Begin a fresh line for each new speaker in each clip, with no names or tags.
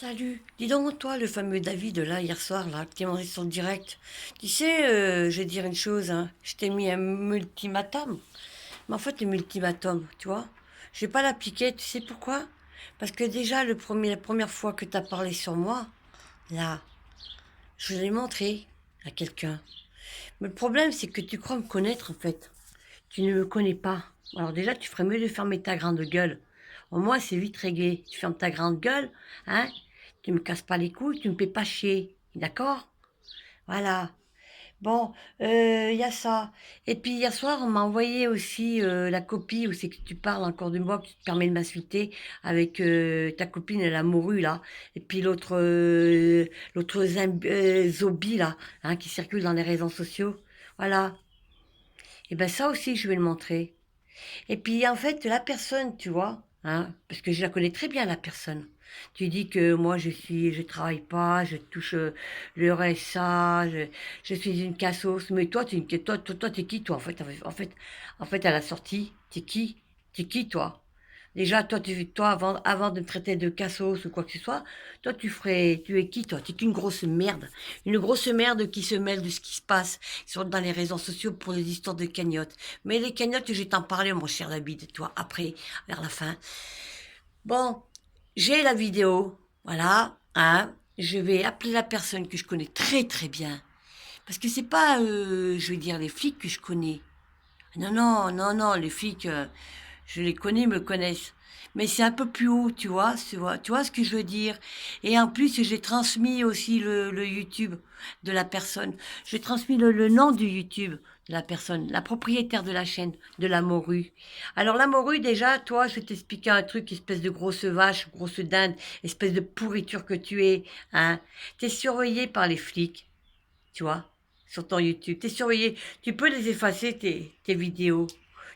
Salut, dis donc toi, le fameux David là, hier soir, là, qui est mangé sur le direct. Tu sais, je vais te dire une chose, hein, je t'ai mis un multimatum. Mais en fait, le multimatum, tu vois, je vais pas l'appliquer, tu sais pourquoi? Parce que déjà, la première fois que tu as parlé sur moi, là, je l'ai montré à quelqu'un. Mais le problème, c'est que tu crois me connaître, en fait. Tu ne me connais pas. Alors déjà, tu ferais mieux de fermer ta grande gueule. Au moins, c'est vite réglé. Tu fermes ta grande gueule, hein? Tu me casses pas les couilles, tu me fais pas chier. D'accord? Voilà. Bon, il y a ça. Et puis hier soir, on m'a envoyé aussi la copie où c'est que tu parles encore de moi, que tu te permets de m'insulter avec ta copine, la morue là. Et puis l'autre zombie là, hein, qui circule dans les réseaux sociaux. Voilà. Et ben ça aussi, je vais le montrer. Et puis en fait, la personne, tu vois, hein, parce que je la connais très bien la personne. Tu dis que moi je travaille pas, je touche le RSA, je suis une cassos. Mais toi, t'es qui toi en fait, à la sortie, t'es qui toi? Déjà, toi, avant de me traiter de cassos ou quoi que ce soit, toi, tu es qui, toi? Tu es qu'une grosse merde. Une grosse merde qui se mêle de ce qui se passe dans les réseaux sociaux pour les histoires de cagnottes. Mais les cagnottes, je vais t'en parler, mon cher David, toi, après, vers la fin. Bon, j'ai la vidéo, voilà, hein. Je vais appeler la personne que je connais très très bien. Parce que c'est pas, je vais dire, les flics que je connais. Non, non, non, non, les flics, je les connais, ils me connaissent. Mais c'est un peu plus haut, tu vois ce que je veux dire. Et en plus, j'ai transmis aussi le YouTube de la personne. J'ai transmis le nom du YouTube de la personne, la propriétaire de la chaîne, de la morue. Alors la morue, déjà, toi, je vais t'expliquer un truc, espèce de grosse vache, grosse dinde, espèce de pourriture que tu es, hein. T'es surveillé par les flics, tu vois, sur ton YouTube. T'es surveillé. Tu peux les effacer, tes vidéos.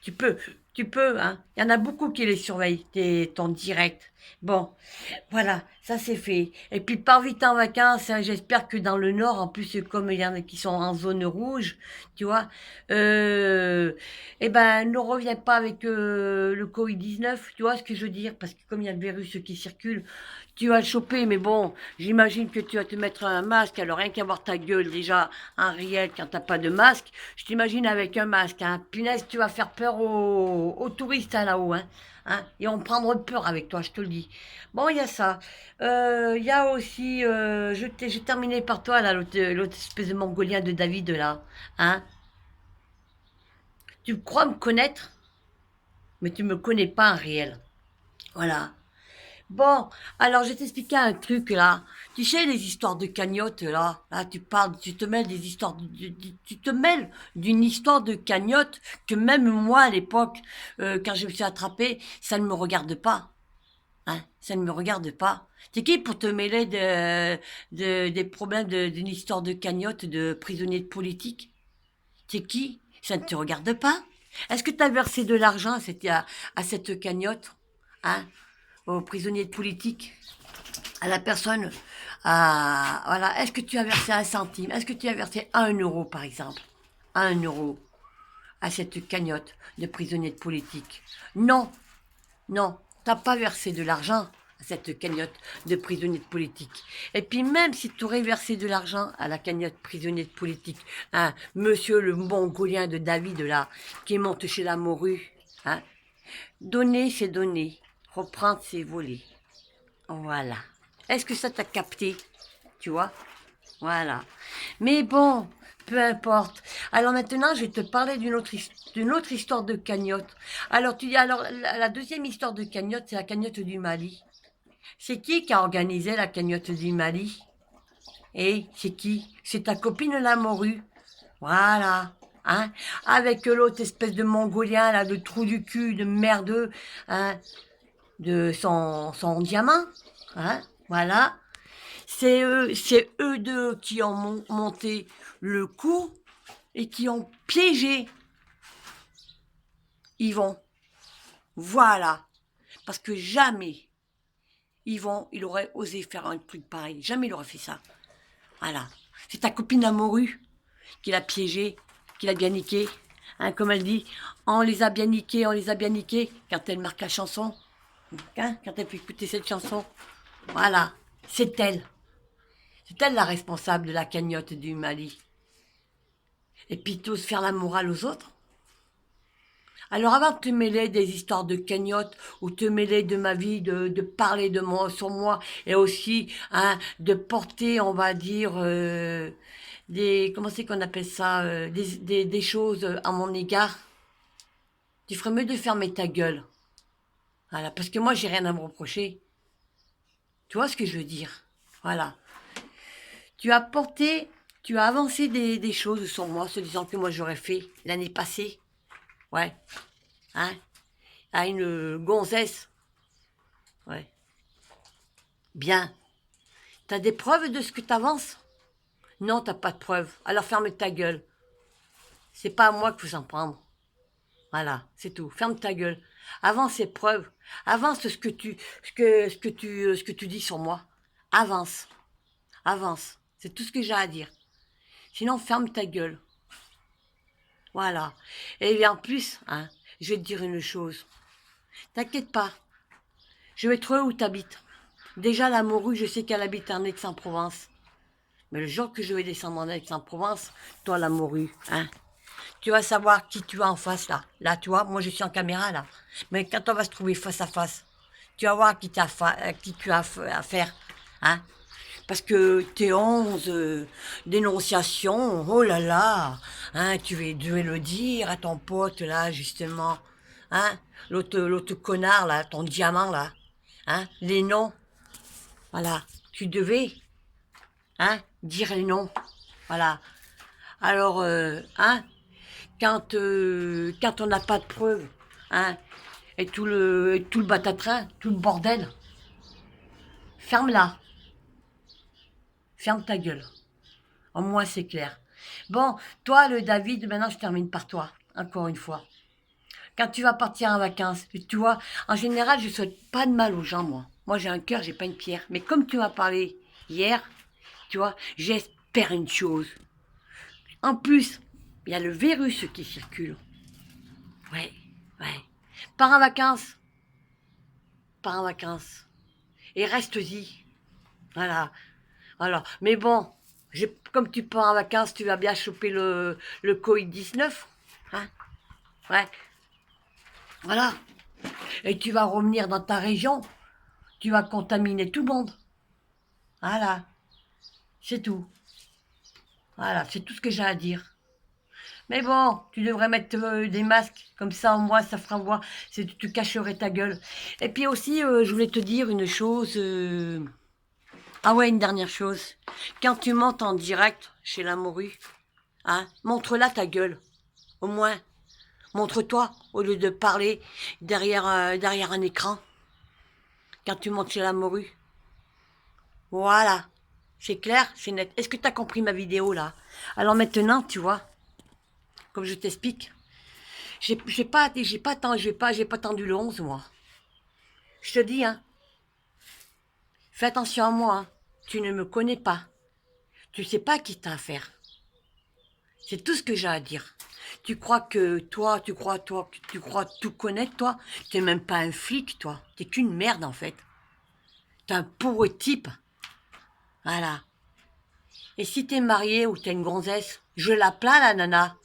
Tu peux, tu peux, hein. Il y en a beaucoup qui les surveillent, ton direct. Bon, voilà, ça c'est fait. Et puis pars vite en vacances, hein. J'espère que dans le nord, en plus, comme il y en a qui sont en zone rouge, tu vois, eh ben, ne reviens pas avec le Covid-19, tu vois ce que je veux dire, parce que comme il y a le virus qui circule, tu vas le choper, mais bon, j'imagine que tu vas te mettre un masque, alors rien qu'à voir ta gueule déjà en réel quand t'as pas de masque, je t'imagine avec un masque, hein. Punaise, tu vas faire peur aux touristes hein, là-haut, hein. Hein, et on prendra peur avec toi, je te le dis. Bon, il y a ça. Il y a aussi, j'ai terminé par toi, là, l'autre espèce de mongolien de David, là. Hein? Tu crois me connaître, mais tu me connais pas en réel. Voilà. Bon, alors je vais t'expliquer un truc là. Tu sais les histoires de cagnotte là, tu parles, tu te mêles des histoires, tu te mêles d'une histoire de cagnotte que même moi à l'époque, quand je me suis attrapée, ça ne me regarde pas. Hein, ça ne me regarde pas. T'es qui pour te mêler des problèmes d'une histoire de cagnotte de prisonniers de politique? T'es qui? Ça ne te regarde pas. Est-ce que tu as versé de l'argent à cette cagnotte, hein, aux prisonniers de politique, à la personne, voilà. Est-ce que tu as versé un centime? Est-ce que tu as versé 1 euro, par exemple? 1 euro à cette cagnotte de prisonniers de politique? Non, non, t'as pas versé de l'argent à cette cagnotte de prisonniers de politique. Et puis même si tu aurais versé de l'argent à la cagnotte prisonnier de politique, hein, monsieur le mongolien de David là, qui monte chez la morue, hein, donner c'est donner, reprendre c'est voler. Voilà. Est-ce que ça t'a capté? Tu vois? Voilà. Mais bon, peu importe. Alors maintenant, je vais te parler d'une autre histoire de cagnotte. Alors tu dis, alors la deuxième histoire de cagnotte, c'est la cagnotte du Mali. C'est qui a organisé la cagnotte du Mali? Et c'est qui? C'est ta copine la morue. Voilà. Hein? Avec l'autre espèce de mongolien, là, de trou du cul, de merdeux, hein, de son diamant. Hein? Voilà. C'est eux deux qui ont monté le coup et qui ont piégé Yvon. Voilà. Parce que jamais Yvon, il aurait osé faire un truc pareil. Jamais il aurait fait ça. Voilà. C'est ta copine la morue qui l'a piégé, qui l'a bien niqué. Hein, comme elle dit, on les a bien niqués, on les a bien niqués. Quand elle marque la chanson, hein, quand elle fait écouter cette chanson. Voilà. C'est elle. C'est elle la responsable de la cagnotte du Mali. Et puis t'oses faire la morale aux autres. Alors avant de te mêler des histoires de cagnotte ou te mêler de ma vie, de parler de moi sur moi et aussi hein, de porter, on va dire, des comment c'est qu'on appelle ça, des choses à mon égard, tu ferais mieux de fermer ta gueule. Voilà, parce que moi j'ai rien à me reprocher. Tu vois ce que je veux dire? Voilà. Tu as porté, tu as avancé des choses sur moi, se disant que moi j'aurais fait l'année passée. Ouais. Hein? À une gonzesse. Ouais. Bien. T'as des preuves de ce que t'avances? Non, t'as pas de preuves. Alors ferme ta gueule. C'est pas à moi qu'il faut s'en prendre. Voilà, c'est tout. Ferme ta gueule. Avance ces preuves. Avance ce que tu dis sur moi. Avance. Avance. C'est tout ce que j'ai à dire. Sinon, ferme ta gueule. Voilà. Et bien en plus, hein, je vais te dire une chose. T'inquiète pas. Je vais trouver où t'habites. Déjà, la morue, je sais qu'elle habite en Aix-en-Provence. Mais le jour que je vais descendre en Aix-en-Provence, toi, la morue, hein, tu vas savoir qui tu as en face, là. Là, tu vois, moi, je suis en caméra, là. Mais quand on va se trouver face à face, tu vas voir qui tu as affaire, hein. Parce que tes 11 dénonciations, oh là là, hein, tu vas le dire à ton pote, là, justement, hein, l'autre connard, là, ton diamant, là, hein, les noms, voilà, tu devais, hein, dire les noms, voilà. Alors, hein, quand on n'a pas de preuves, hein, et tout le batatrin, tout le bordel, ferme-la, ferme ta gueule. Au moins, c'est clair. Bon, toi, le David, maintenant, je termine par toi, encore une fois. Quand tu vas partir en vacances, tu vois, en général, je souhaite pas de mal aux gens, moi. Moi, j'ai un cœur, j'ai pas une pierre. Mais comme tu m'as parlé hier, tu vois, j'espère une chose. En plus, il y a le virus qui circule. Ouais, ouais. Pars en vacances. Pars en vacances. Et reste-y. Voilà. Voilà. Mais bon, comme tu pars en vacances, tu vas bien choper le Covid-19. Hein? Ouais. Voilà. Et tu vas revenir dans ta région. Tu vas contaminer tout le monde. Voilà. C'est tout. Voilà. C'est tout ce que j'ai à dire. Mais bon, tu devrais mettre des masques. Comme ça, au moins, ça fera voir. Tu te cacherais ta gueule. Et puis aussi, je voulais te dire une chose. Ah ouais, une dernière chose. Quand tu montes en direct chez la morue, hein, montre-la ta gueule. Au moins, montre-toi au lieu de parler derrière un écran. Quand tu montes chez la morue. Voilà. C'est clair, c'est net. Est-ce que tu as compris ma vidéo là? Alors maintenant, tu vois, comme je t'explique, j'ai pas tendu le 11 moi. Je te dis, hein, fais attention à moi, hein. Tu ne me connais pas. Tu sais pas qui t'as affaire. C'est tout ce que j'ai à dire. Tu crois que toi, tu crois tout connaître, toi. T'es même pas un flic, toi. T'es qu'une merde, en fait. T'es un pauvre type. Voilà. Et si t'es marié ou t'es une gonzesse, je la plains, la nana.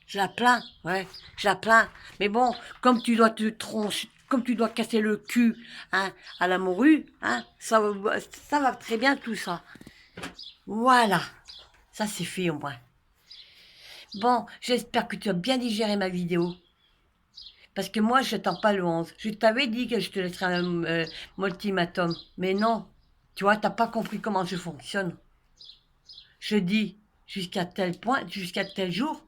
Je la plains, ouais, je la plains. Mais bon, comme tu dois te troncher, comme tu dois casser le cul hein, à la morue, hein, ça va très bien tout ça. Voilà. Ça c'est fait au moins. Bon, j'espère que tu as bien digéré ma vidéo. Parce que moi, je n'attends pas le 11. Je t'avais dit que je te laisserais un ultimatum. Mais non. Tu vois, t'as pas compris comment je fonctionne. Je dis jusqu'à tel point, jusqu'à tel jour.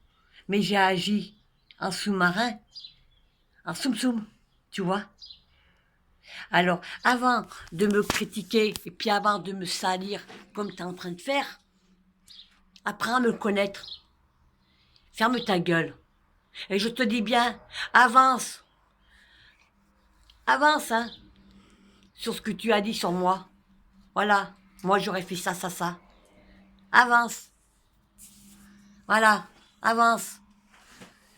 Mais j'ai agi en sous-marin, en soum-soum. Tu vois. Alors, avant de me critiquer et puis avant de me salir comme tu es en train de faire, apprends à me connaître. Ferme ta gueule. Et je te dis bien, avance. Avance, hein, sur ce que tu as dit sur moi. Voilà, moi j'aurais fait ça, ça, ça. Avance. Voilà, avance.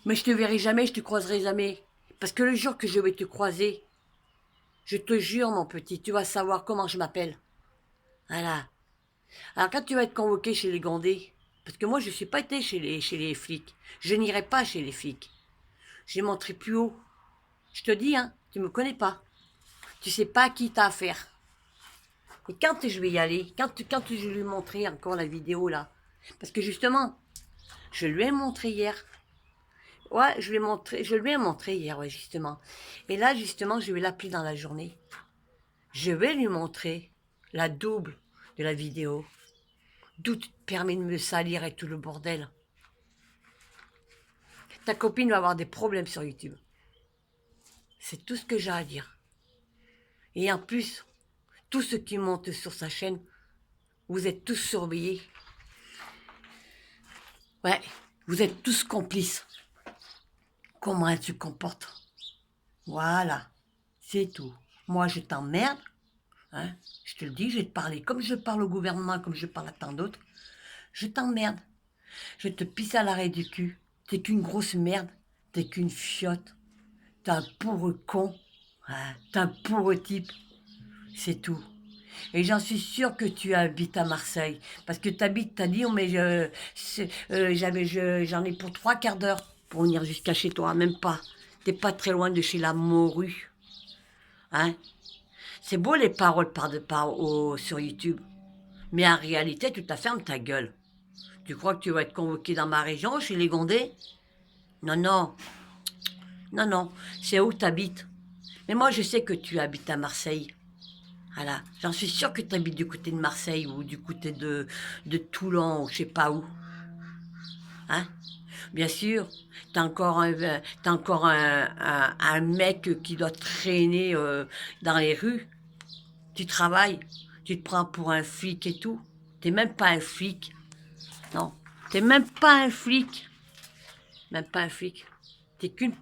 Mais je te verrai jamais, je te croiserai jamais. Parce que le jour que je vais te croiser, Je te jure, mon petit, tu vas savoir comment je m'appelle. Voilà. Alors quand tu vas être convoqué chez les Gondés, parce que moi je ne suis pas été chez les flics, je n'irai pas chez les flics. J'ai montré plus haut. Je te dis, hein, tu me connais pas. Tu sais pas à qui t'as affaire. Et quand je vais y aller, quand je lui ai montré encore la vidéo là, parce que justement, je lui ai montré hier. Ouais, je lui ai montré hier, ouais, justement. Et là, justement, je vais l'appeler dans la journée. Je vais lui montrer la double de la vidéo. D'où tu te permets de me salir et tout le bordel. Ta copine va avoir des problèmes sur YouTube. C'est tout ce que j'ai à dire. Et en plus, tous ceux qui montent sur sa chaîne, vous êtes tous surveillés. Ouais, vous êtes tous complices. Comment elle se comporte? Voilà, c'est tout. Moi, je t'emmerde. Hein, je te le dis, je vais te parler comme je parle au gouvernement, comme je parle à tant d'autres. Je t'emmerde. Je te pisse à l'arrêt du cul. T'es qu'une grosse merde. T'es qu'une fiotte. T'es un pourreux con. Hein, t'es un pourreux type. C'est tout. Et j'en suis sûre que tu habites à Marseille. Parce que t'habites, t'as dit, oh, mais j'en ai pour 3/4 d'heure pour venir jusqu'à chez toi. Même pas. T'es pas très loin de chez la morue. Hein? C'est beau les paroles sur YouTube. Mais en réalité, tu te fermes ta gueule. Tu crois que tu vas être convoqué dans ma région, chez les Gondés? Non, non. Non, non. C'est où tu habites. Mais moi, je sais que tu habites à Marseille. Voilà. J'en suis sûre que tu habites du côté de Marseille ou du côté de Toulon ou je sais pas où. Hein? Bien sûr, t'as encore un mec qui doit traîner dans les rues. Tu travailles, tu te prends pour un flic et tout. T'es même pas un flic. Non, t'es même pas un flic. Même pas un flic. T'es qu'une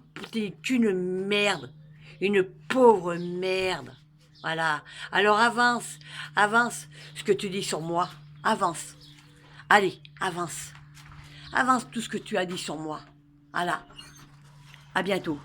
merde. Une pauvre merde. Voilà. Alors avance. Avance ce que tu dis sur moi. Avance. Allez, avance. Avance tout ce que tu as dit sur moi. Voilà. À bientôt.